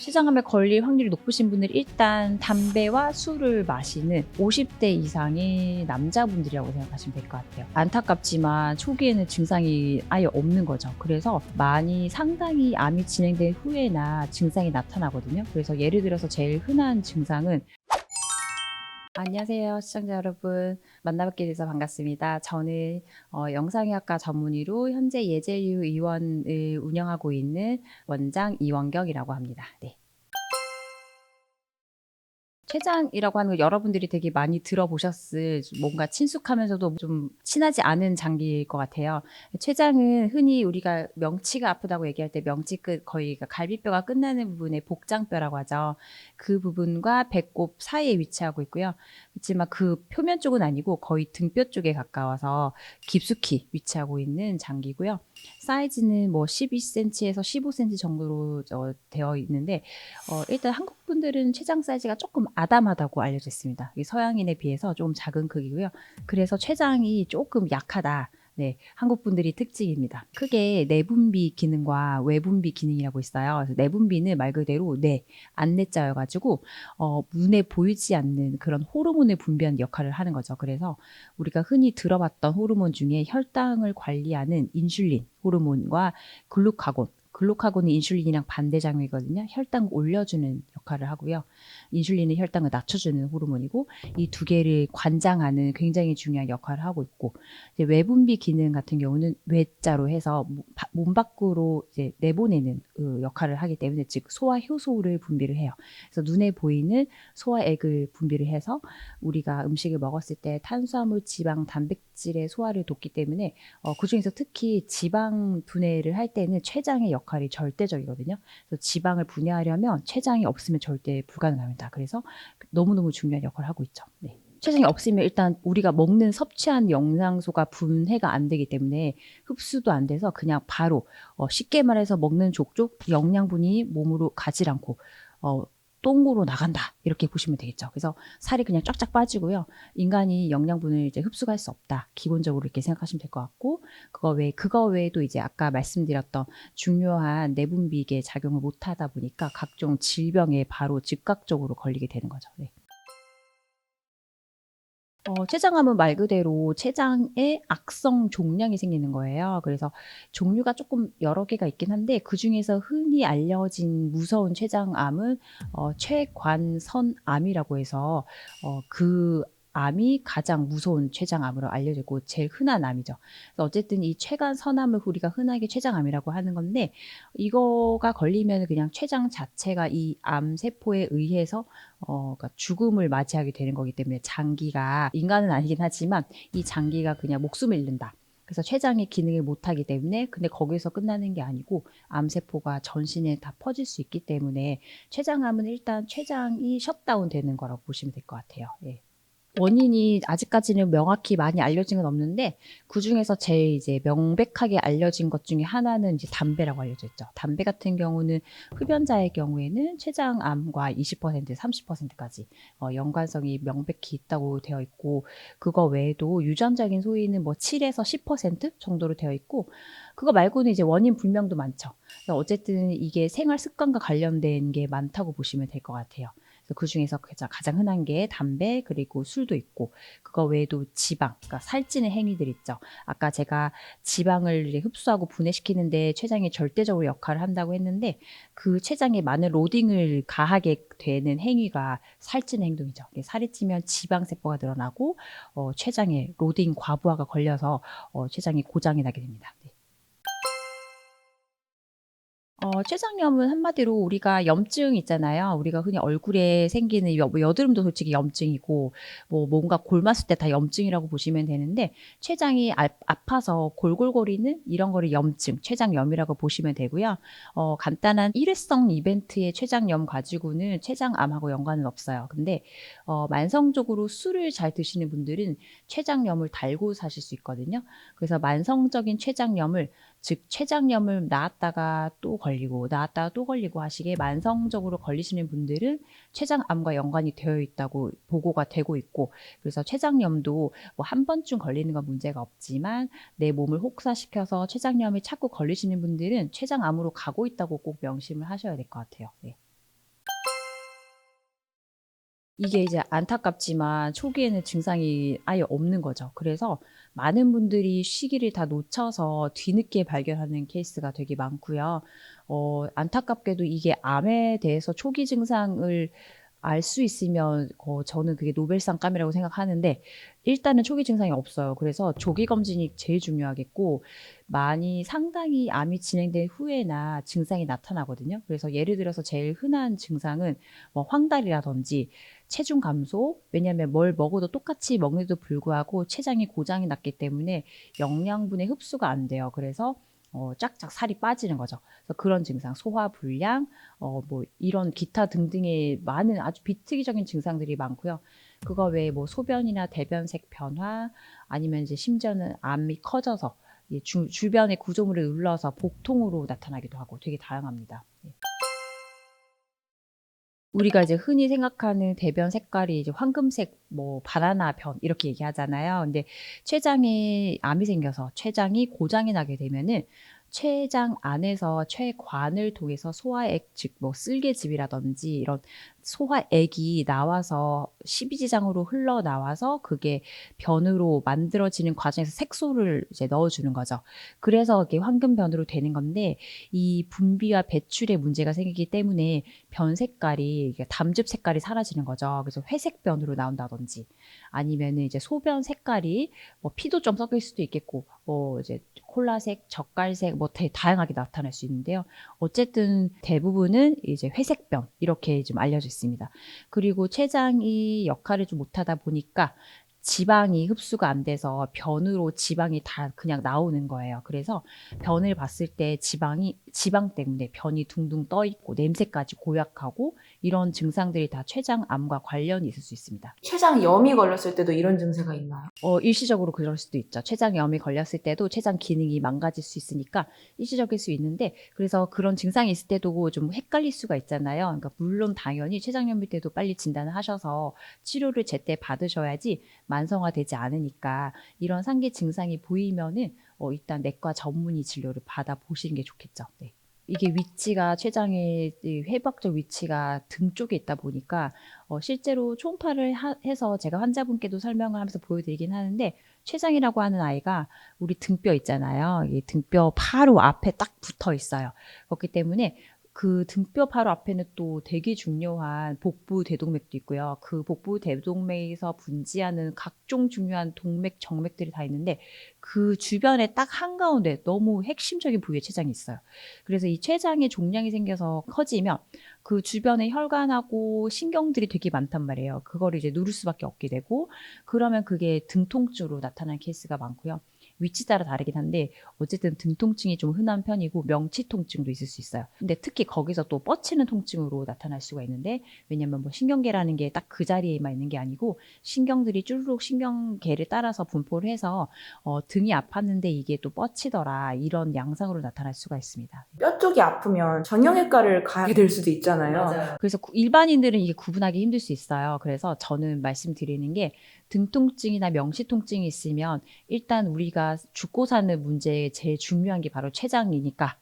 췌장암에 걸릴 확률이 높으신 분들이 일단 담배와 술을 마시는 50대 이상의 남자분들이라고 생각하시면 될 것 같아요. 안타깝지만 초기에는 증상이 아예 없는 거죠. 그래서 상당히 암이 진행된 후에나 증상이 나타나거든요. 그래서 예를 들어서 제일 흔한 증상은 안녕하세요, 시청자 여러분. 만나뵙게 돼서 반갑습니다. 저는 영상의학과 전문의로 현재 예젤유 의원을 운영하고 있는 원장 이원경이라고 합니다. 네. 췌장이라고 하는 거 여러분들이 되게 많이 들어보셨을 뭔가 친숙하면서도 좀 친하지 않은 장기일 것 같아요. 췌장은 흔히 우리가 명치가 아프다고 얘기할 때 명치 끝 거의 갈비뼈가 끝나는 부분에 복장뼈라고 하죠. 그 부분과 배꼽 사이에 위치하고 있고요. 그렇지만 그 표면 쪽은 아니고 거의 등뼈 쪽에 가까워서 깊숙이 위치하고 있는 장기고요. 사이즈는 뭐 12cm에서 15cm 정도로 되어 있는데 일단 한국 분들은 췌장 사이즈가 조금 아담하다고 알려져 있습니다. 서양인에 비해서 좀 작은 크기고요. 그래서 췌장이 조금 약하다. 네, 한국 분들이 특징입니다. 크게 내분비 기능과 외분비 기능이라고 있어요. 그래서 내분비는 말 그대로 안내자여가지고 눈에 보이지 않는 그런 호르몬을 분비하는 역할을 하는 거죠. 그래서 우리가 흔히 들어봤던 호르몬 중에 혈당을 관리하는 인슐린 호르몬과 글루카곤이 인슐린이랑 반대작용이거든요. 혈당을 올려주는 역할을 하고요. 인슐린은 혈당을 낮춰주는 호르몬이고 이 두 개를 관장하는 굉장히 중요한 역할을 하고 있고 이제 외분비 기능 같은 경우는 외자로 해서 몸 밖으로 이제 내보내는 역할을 하기 때문에 즉 소화 효소를 분비를 해요. 그래서 눈에 보이는 소화액을 분비를 해서 우리가 음식을 먹었을 때 탄수화물, 지방, 단백질의 소화를 돕기 때문에 그중에서 특히 지방 분해를 할 때는 췌장의 역할이 절대적이거든요. 그래서 지방을 분해하려면 췌장이 없으면 절대 불가능합니다. 그래서 너무너무 중요한 역할을 하고 있죠. 네. 췌장이 없으면 일단 우리가 먹는 섭취한 영양소가 분해가 안 되기 때문에 흡수도 안 돼서 그냥 바로 쉽게 말해서 먹는 족족 영양분이 몸으로 가지 않고 똥으로 나간다 이렇게 보시면 되겠죠. 그래서 살이 그냥 쫙쫙 빠지고요. 인간이 영양분을 이제 흡수할 수 없다. 기본적으로 이렇게 생각하시면 될 것 같고 그거 외에도 이제 아까 말씀드렸던 중요한 내분비계 작용을 못하다 보니까 각종 질병에 바로 즉각적으로 걸리게 되는 거죠. 네. 췌장암은 말 그대로 췌장에 악성 종양이 생기는 거예요. 그래서 종류가 조금 여러 개가 있긴 한데 그중에서 흔히 알려진 무서운 췌장암은 췌관선암이라고 해서 그 암이 가장 무서운 췌장암으로 알려지고 제일 흔한 암이죠. 그래서 어쨌든 이 췌관선암을 우리가 흔하게 췌장암이라고 하는 건데 이거가 걸리면 그냥 췌장 자체가 이 암세포에 의해서 그러니까 죽음을 맞이하게 되는 거기 때문에 장기가 인간은 아니긴 하지만 이 장기가 그냥 목숨을 잃는다. 그래서 췌장의 기능을 못하기 때문에 근데 거기서 끝나는 게 아니고 암세포가 전신에 다 퍼질 수 있기 때문에 췌장암은 일단 췌장이 셧다운 되는 거라고 보시면 될 것 같아요. 예. 원인이 아직까지는 명확히 많이 알려진 건 없는데 그중에서 제일 이제 명백하게 알려진 것 중에 하나는 이제 담배라고 알려져 있죠. 담배 같은 경우는 흡연자의 경우에는 췌장암과 20%, 30%까지 연관성이 명백히 있다고 되어 있고 그거 외에도 유전적인 소위는 뭐 7에서 10% 정도로 되어 있고 그거 말고는 이제 원인 불명도 많죠. 어쨌든 이게 생활 습관과 관련된 게 많다고 보시면 될 것 같아요. 그 중에서 가장 흔한 게 담배 그리고 술도 있고 그거 외에도 지방, 그러니까 살찌는 행위들 있죠. 아까 제가 지방을 이제 흡수하고 분해시키는데 췌장이 절대적으로 역할을 한다고 했는데 그 췌장에 많은 로딩을 가하게 되는 행위가 살찌는 행동이죠. 살이 찌면 지방세포가 늘어나고 췌장에 로딩 과부하가 걸려서 췌장이 고장이 나게 됩니다. 네. 췌장염은 한마디로 우리가 염증 있잖아요. 우리가 흔히 얼굴에 생기는 뭐 여드름도 솔직히 염증이고 뭐 뭔가 골맞을 때 다 염증이라고 보시면 되는데 췌장이 아파서 골골거리는 이런 거를 염증, 췌장염이라고 보시면 되고요. 간단한 일회성 이벤트의 췌장염 가지고는 췌장암하고 연관은 없어요. 근데 만성적으로 술을 잘 드시는 분들은 췌장염을 달고 사실 수 있거든요. 그래서 만성적인 췌장염을 즉 췌장염을 나았다가 또 걸리고 하시게 만성적으로 걸리시는 분들은 췌장암과 연관이 되어 있다고 보고가 되고 있고 그래서 췌장염도 뭐 한 번쯤 걸리는 건 문제가 없지만 내 몸을 혹사시켜서 췌장염이 자꾸 걸리시는 분들은 췌장암으로 가고 있다고 꼭 명심을 하셔야 될 것 같아요. 네. 이게 이제 안타깝지만 초기에는 증상이 아예 없는 거죠. 그래서 많은 분들이 시기를 다 놓쳐서 뒤늦게 발견하는 케이스가 되게 많고요. 안타깝게도 이게 암에 대해서 초기 증상을 알 수 있으면 저는 그게 노벨상감이라고 생각하는데 일단은 초기 증상이 없어요. 그래서 조기 검진이 제일 중요하겠고 많이 상당히 암이 진행된 후에나 증상이 나타나거든요. 그래서 예를 들어서 제일 흔한 증상은 뭐 황달이라든지 체중 감소, 왜냐하면 뭘 먹어도 똑같이 먹는데도 불구하고 췌장이 고장이 났기 때문에 영양분의 흡수가 안 돼요. 그래서 쫙쫙 살이 빠지는 거죠. 그래서 그런 증상, 소화불량, 뭐 이런 기타 등등의 많은 아주 비특이적인 증상들이 많고요. 그거 외에 뭐 소변이나 대변색 변화, 아니면 이제 심지어는 암이 커져서 주변의 구조물을 눌러서 복통으로 나타나기도 하고 되게 다양합니다. 예. 우리가 이제 흔히 생각하는 대변 색깔이 이제 황금색, 뭐 바나나 변 이렇게 얘기하잖아요. 근데 췌장에 암이 생겨서 췌장이 고장이 나게 되면은 췌장 안에서 췌관을 통해서 소화액, 즉 뭐 쓸개즙이라든지 이런 소화액이 나와서 십이지장으로 흘러나와서 그게 변으로 만들어지는 과정에서 색소를 이제 넣어주는 거죠. 그래서 이게 황금변으로 되는 건데 이 분비와 배출에 문제가 생기기 때문에 변 색깔이 이게 담즙 색깔이 사라지는 거죠. 그래서 회색 변으로 나온다든지 아니면은 이제 소변 색깔이 뭐 피도 좀 섞일 수도 있겠고 뭐 이제 콜라색, 젓갈색 뭐 되게 다양하게 나타날 수 있는데요. 어쨌든 대부분은 이제 회색변 이렇게 좀 알려져 있습니다. 그리고 췌장이 역할을 좀 못하다 보니까 지방이 흡수가 안 돼서 변으로 지방이 다 그냥 나오는 거예요. 그래서 변을 봤을 때 지방 때문에 변이 둥둥 떠 있고 냄새까지 고약하고 이런 증상들이 다 췌장암과 관련이 있을 수 있습니다. 췌장염이 걸렸을 때도 이런 증세가 있나요? 일시적으로 그럴 수도 있죠. 췌장염이 걸렸을 때도 췌장 기능이 망가질 수 있으니까 일시적일 수 있는데 그래서 그런 증상이 있을 때도 좀 헷갈릴 수가 있잖아요. 그러니까 물론 당연히 췌장염일 때도 빨리 진단을 하셔서 치료를 제때 받으셔야지 만성화되지 않으니까 이런 상기 증상이 보이면은 일단 내과 전문의 진료를 받아보시는 게 좋겠죠. 네. 이게 위치가 췌장의 회복적 위치가 등 쪽에 있다 보니까 실제로 초음파를 해서 제가 환자분께도 설명을 하면서 보여드리긴 하는데 췌장이라고 하는 아이가 우리 등뼈 있잖아요. 이 등뼈 바로 앞에 딱 붙어 있어요. 그렇기 때문에 그 등뼈 바로 앞에는 또 되게 중요한 복부 대동맥도 있고요. 그 복부 대동맥에서 분지하는 각종 중요한 동맥, 정맥들이 다 있는데 그 주변에 딱 한가운데 너무 핵심적인 부위에 췌장이 있어요. 그래서 이 췌장에 종양이 생겨서 커지면 그 주변에 혈관하고 신경들이 되게 많단 말이에요. 그거를 이제 누를 수밖에 없게 되고 그러면 그게 등통증으로 나타나는 케이스가 많고요. 위치 따라 다르긴 한데 어쨌든 등통증이 좀 흔한 편이고 명치 통증도 있을 수 있어요. 근데 특히 거기서 또 뻗치는 통증으로 나타날 수가 있는데 왜냐면 뭐 신경계라는 게 딱 그 자리에만 있는 게 아니고 신경들이 쭈르륵 신경계를 따라서 분포를 해서 등이 아팠는데 이게 또 뻗치더라 이런 양상으로 나타날 수가 있습니다. 뼈 쪽이 아프면 정형외과를 가게 될 수도 있잖아요. 맞아요. 그래서 일반인들은 이게 구분하기 힘들 수 있어요. 그래서 저는 말씀드리는 게 등통증이나 명시통증이 있으면 일단 우리가 죽고 사는 문제에 제일 중요한 게 바로 췌장이니까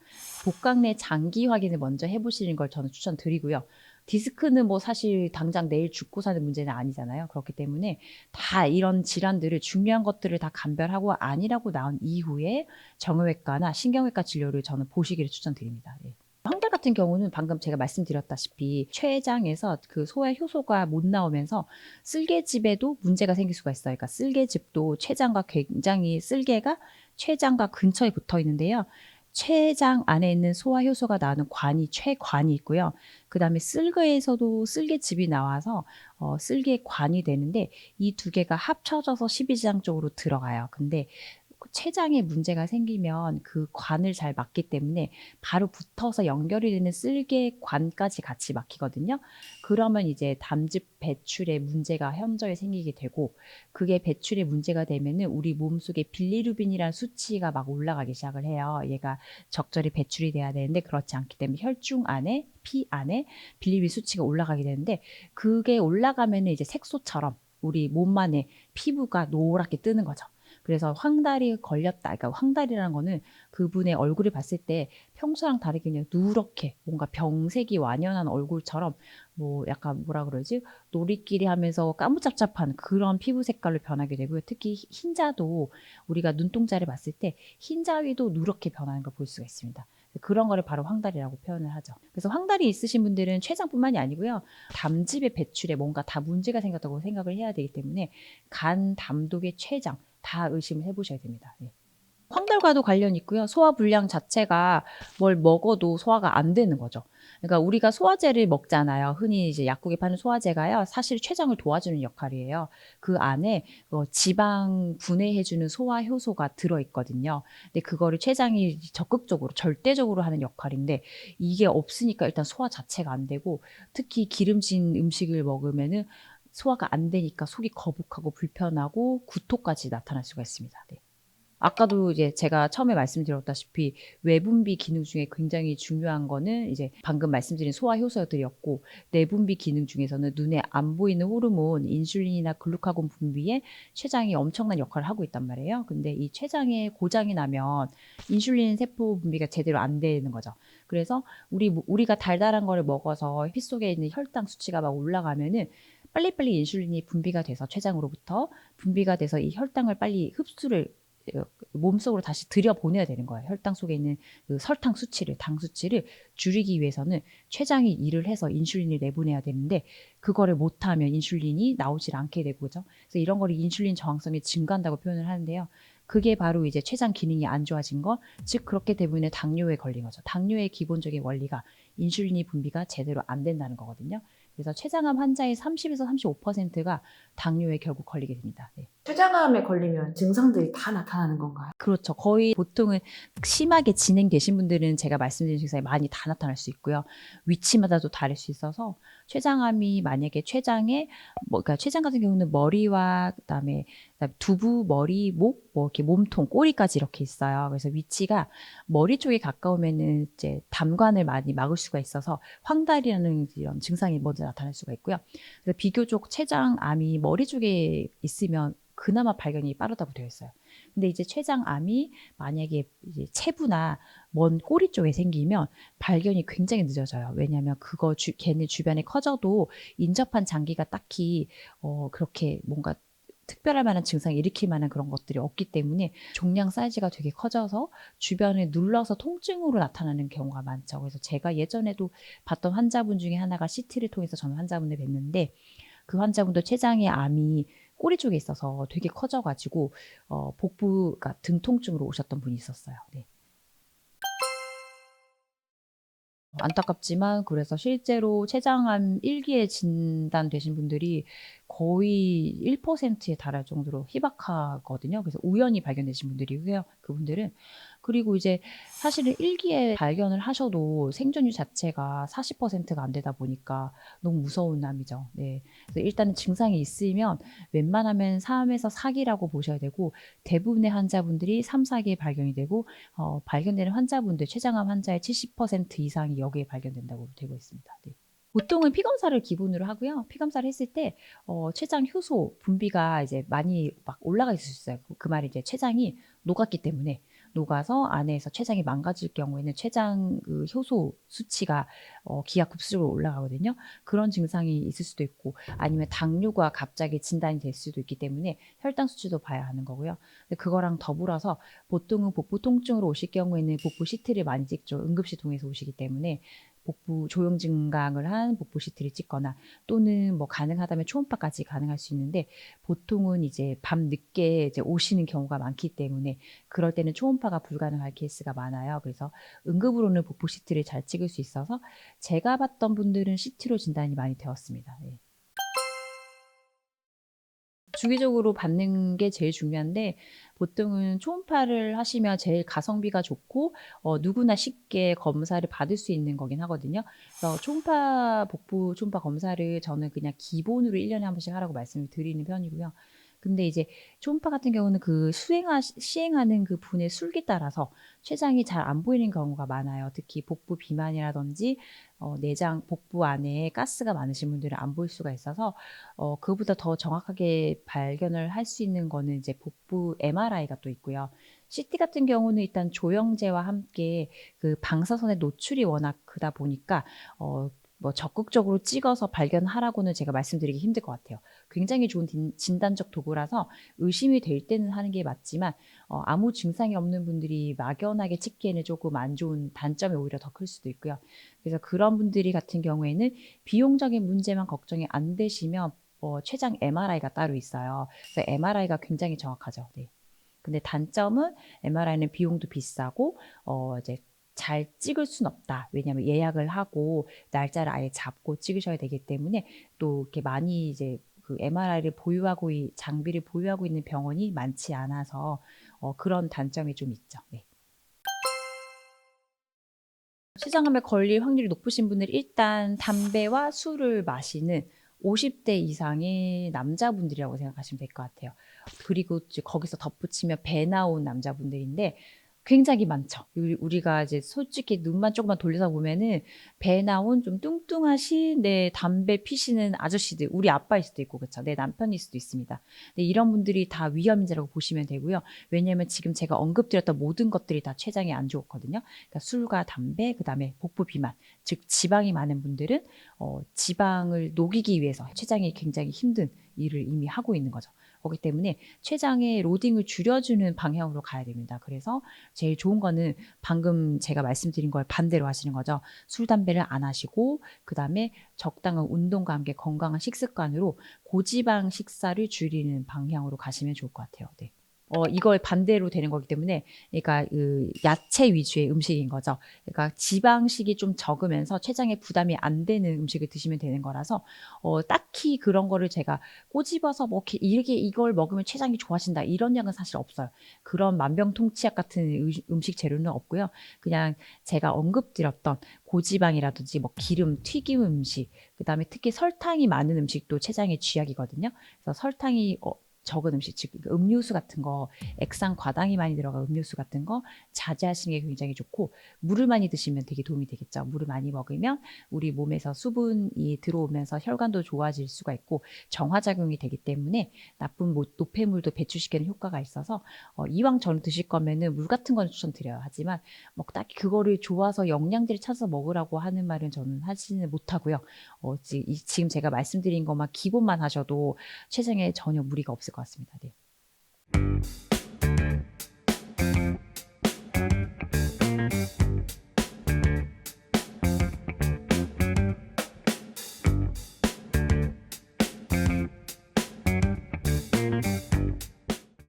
복강 내 장기 확인을 먼저 해보시는 걸 저는 추천드리고요. 디스크는 뭐 사실 당장 내일 죽고 사는 문제는 아니잖아요. 그렇기 때문에 다 이런 질환들을 중요한 것들을 다 감별하고 아니라고 나온 이후에 정형외과나 신경외과 진료를 저는 보시기를 추천드립니다. 네. 황달 같은 경우는 방금 제가 말씀드렸다시피 췌장에서 그 소화 효소가 못 나오면서 쓸개즙에도 문제가 생길 수가 있어요. 그러니까 쓸개즙도 췌장과 굉장히 쓸개가 췌장과 근처에 붙어 있는데요. 췌장 안에 있는 소화 효소가 나오는 관이 췌관이 있고요. 그다음에 쓸개에서도 쓸개즙이 나와서 쓸개관이 되는데 이 두 개가 합쳐져서 십이지장 쪽으로 들어가요. 근데 췌장에 문제가 생기면 그 관을 잘 막기 때문에 바로 붙어서 연결이 되는 쓸개관까지 같이 막히거든요. 그러면 이제 담즙 배출에 문제가 현저히 생기게 되고 그게 배출에 문제가 되면은 우리 몸속에 빌리루빈이라는 수치가 막 올라가기 시작을 해요. 얘가 적절히 배출이 돼야 되는데 그렇지 않기 때문에 혈중 안에 피 안에 빌리루빈 수치가 올라가게 되는데 그게 올라가면은 이제 색소처럼 우리 몸 안에 피부가 노랗게 뜨는 거죠. 그래서 황달이 걸렸다. 그러니까 황달이라는 거는 그분의 얼굴을 봤을 때 평소랑 다르게 그냥 누렇게 뭔가 병색이 완연한 얼굴처럼 뭐 약간 뭐라 그러지? 놀이끼리 하면서 까무잡잡한 그런 피부 색깔로 변하게 되고요. 특히 흰자도 우리가 눈동자를 봤을 때 흰자위도 누렇게 변하는 걸 볼 수가 있습니다. 그런 거를 바로 황달이라고 표현을 하죠. 그래서 황달이 있으신 분들은 췌장뿐만이 아니고요. 담즙의 배출에 뭔가 다 문제가 생겼다고 생각을 해야 되기 때문에 간, 담독의 췌장 다 의심을 해보셔야 됩니다. 네. 황달과도 관련이 있고요. 소화불량 자체가 뭘 먹어도 소화가 안 되는 거죠. 그러니까 우리가 소화제를 먹잖아요. 흔히 이제 약국에 파는 소화제가요. 사실 췌장을 도와주는 역할이에요. 그 안에 지방 분해해주는 소화 효소가 들어있거든요. 근데 그거를 췌장이 적극적으로 절대적으로 하는 역할인데 이게 없으니까 일단 소화 자체가 안 되고 특히 기름진 음식을 먹으면은 소화가 안 되니까 속이 거북하고 불편하고 구토까지 나타날 수가 있습니다. 네. 아까도 이제 제가 처음에 말씀드렸다시피 외분비 기능 중에 굉장히 중요한 거는 이제 방금 말씀드린 소화 효소들이었고 내분비 기능 중에서는 눈에 안 보이는 호르몬 인슐린이나 글루카곤 분비에 췌장이 엄청난 역할을 하고 있단 말이에요. 근데 이 췌장에 고장이 나면 인슐린 세포 분비가 제대로 안 되는 거죠. 그래서 우리가 달달한 거를 먹어서 피 속에 있는 혈당 수치가 막 올라가면은 빨리빨리 인슐린이 분비가 돼서 췌장으로부터 분비가 돼서 이 혈당을 빨리 흡수를 몸속으로 다시 들여보내야 되는 거예요. 혈당 속에 있는 그 설탕 수치를, 당 수치를 줄이기 위해서는 췌장이 일을 해서 인슐린을 내보내야 되는데 그거를 못하면 인슐린이 나오질 않게 되고 그죠. 그래서 이런 거를 인슐린 저항성이 증가한다고 표현을 하는데요. 그게 바로 이제 췌장 기능이 안 좋아진 거, 즉 그렇게 때문에 당뇨에 걸린 거죠. 당뇨의 기본적인 원리가 인슐린이 분비가 제대로 안 된다는 거거든요. 그래서 췌장암 환자의 30에서 35%가 당뇨에 결국 걸리게 됩니다. 네. 췌장암에 걸리면 증상들이 다 나타나는 건가요? 그렇죠. 거의 보통은 심하게 진행되신 분들은 제가 말씀드린 증상이 많이 다 나타날 수 있고요. 위치마다도 다를 수 있어서 췌장암이 만약에 췌장에 그러니까 췌장 같은 경우는 머리와 그다음에 두부, 머리, 목, 뭐 이렇게 몸통, 꼬리까지 이렇게 있어요. 그래서 위치가 머리 쪽에 가까우면은 이제 담관을 많이 막을 수가 있어서 황달이라는 이런 증상이 먼저 나타날 수가 있고요. 그래서 비교적 췌장암이 머리 쪽에 있으면 그나마 발견이 빠르다고 되어 있어요. 근데 이제 췌장암이 만약에 이제 체부나 먼 꼬리 쪽에 생기면 발견이 굉장히 늦어져요. 왜냐하면 걔네 주변에 커져도 인접한 장기가 딱히 그렇게 뭔가 특별할 만한 증상을 일으킬 만한 그런 것들이 없기 때문에 종양 사이즈가 되게 커져서 주변에 눌러서 통증으로 나타나는 경우가 많죠. 그래서 제가 예전에도 봤던 환자분 중에 하나가 CT를 통해서 저는 환자분을 뵀는데 그 환자분도 췌장의 암이 꼬리 쪽에 있어서 되게 커져가지고 복부, 그러니까 등 통증으로 오셨던 분이 있었어요. 네. 안타깝지만 그래서 실제로 췌장암 1기에 진단되신 분들이 거의 1%에 달할 정도로 희박하거든요. 그래서 우연히 발견되신 분들이고요. 그분들은. 그리고 이제 사실은 1기에 발견을 하셔도 생존율 자체가 40%가 안 되다 보니까 너무 무서운 암이죠. 네. 그래서 일단은 증상이 있으면 웬만하면 3에서 4기라고 보셔야 되고 대부분의 환자분들이 3, 4기에 발견이 되고 발견되는 환자분들 췌장암 환자의 70% 이상이 여기에 발견된다고 되고 있습니다. 네. 보통은 피검사를 기본으로 하고요. 피검사를 했을 때 췌장 효소 분비가 이제 많이 막 올라가 있을 수 있어요. 그 말이 이제 췌장이 녹았기 때문에 녹아서 안에서 췌장이 망가질 경우에는 췌장 그 효소 수치가 기하급수적으로 올라가거든요. 그런 증상이 있을 수도 있고 아니면 당뇨가 갑자기 진단이 될 수도 있기 때문에 혈당 수치도 봐야 하는 거고요. 그거랑 더불어서 보통은 복부 통증으로 오실 경우에는 복부 CT를 많이 찍죠. 응급실 통해서 오시기 때문에 복부 조영 증강을 한 복부 CT를 찍거나 또는 뭐 가능하다면 초음파까지 가능할 수 있는데 보통은 이제 밤 늦게 이제 오시는 경우가 많기 때문에 그럴 때는 초음파가 불가능할 케이스가 많아요. 그래서 응급으로는 복부 CT를 잘 찍을 수 있어서 제가 봤던 분들은 CT로 진단이 많이 되었습니다. 네. 주기적으로 받는 게 제일 중요한데 보통은 초음파를 하시면 제일 가성비가 좋고 누구나 쉽게 검사를 받을 수 있는 거긴 하거든요. 그래서 복부 초음파 검사를 저는 그냥 기본으로 1년에 한 번씩 하라고 말씀을 드리는 편이고요. 근데 이제 초음파 같은 경우는 그 시행하는 그 분의 술기 따라서 췌장이 잘 안 보이는 경우가 많아요. 특히 복부 비만이라든지 내장 복부 안에 가스가 많으신 분들은 안 보일 수가 있어서 그보다 더 정확하게 발견을 할 수 있는 거는 이제 복부 MRI가 또 있고요. CT 같은 경우는 일단 조영제와 함께 그 방사선의 노출이 워낙 크다 보니까 뭐 적극적으로 찍어서 발견하라고는 제가 말씀드리기 힘들 것 같아요. 굉장히 좋은 진단적 도구라서 의심이 될 때는 하는 게 맞지만 아무 증상이 없는 분들이 막연하게 찍기에는 조금 안 좋은 단점이 오히려 더 클 수도 있고요. 그래서 그런 분들이 같은 경우에는 비용적인 문제만 걱정이 안 되시면 췌장 MRI가 따로 있어요. 그래서 MRI가 굉장히 정확하죠. 네. 근데 단점은 MRI는 비용도 비싸고 이제 잘 찍을 순 없다. 왜냐하면 예약을 하고 날짜를 아예 잡고 찍으셔야 되기 때문에 또 이렇게 많이 이제 그 MRI를 보유하고 장비를 보유하고 있는 병원이 많지 않아서 그런 단점이 좀 있죠. 네. 췌장암에 걸릴 확률이 높으신 분들이 일단 담배와 술을 마시는 50대 이상의 남자분들이라고 생각하시면 될 것 같아요. 그리고 이제 거기서 덧붙이면 배 나온 남자분들인데 굉장히 많죠. 우리가 이제 솔직히 눈만 조금만 돌려서 보면은 배 나온 좀 뚱뚱하신 담배 피시는 아저씨들, 우리 아빠일 수도 있고 그렇죠. 내 남편일 수도 있습니다. 근데 이런 분들이 다 위험인자라고 보시면 되고요. 왜냐하면 지금 제가 언급드렸던 모든 것들이 다 췌장에 안 좋거든요. 그러니까 술과 담배, 그다음에 복부 비만, 즉 지방이 많은 분들은 지방을 녹이기 위해서 췌장이 굉장히 힘든 일을 이미 하고 있는 거죠. 그렇기 때문에 췌장의 로딩을 줄여주는 방향으로 가야 됩니다. 그래서 제일 좋은 거는 방금 제가 말씀드린 걸 반대로 하시는 거죠. 술, 담배를 안 하시고 그다음에 적당한 운동과 함께 건강한 식습관으로 고지방 식사를 줄이는 방향으로 가시면 좋을 것 같아요. 네. 이걸 반대로 되는 거기 때문에 그러니까 그 야채 위주의 음식인 거죠. 그러니까 지방식이 좀 적으면서 췌장에 부담이 안 되는 음식을 드시면 되는 거라서 딱히 그런 거를 제가 꼬집어서 뭐 이렇게 이걸 먹으면 췌장이 좋아진다 이런 약은 사실 없어요. 그런 만병통치약 같은 음식 재료는 없고요. 그냥 제가 언급드렸던 고지방이라든지 뭐 기름, 튀김 음식, 그다음에 특히 설탕이 많은 음식도 췌장의 쥐약이거든요. 그래서 설탕이 적은 음식, 즉 음료수 같은 거, 액상 과당이 많이 들어간 음료수 같은 거 자제하시는 게 굉장히 좋고 물을 많이 드시면 되게 도움이 되겠죠. 물을 많이 먹으면 우리 몸에서 수분이 들어오면서 혈관도 좋아질 수가 있고 정화작용이 되기 때문에 나쁜 노폐물도 배출시키는 효과가 있어서 이왕 전 드실 거면은 물 같은 건 추천드려요. 하지만 뭐 딱히 그거를 좋아서 영양제를 찾아서 먹으라고 하는 말은 저는 하지는 못하고요. 지금 제가 말씀드린 것만 기본만 하셔도 췌장에 전혀 무리가 없을 것 같습니다. 네.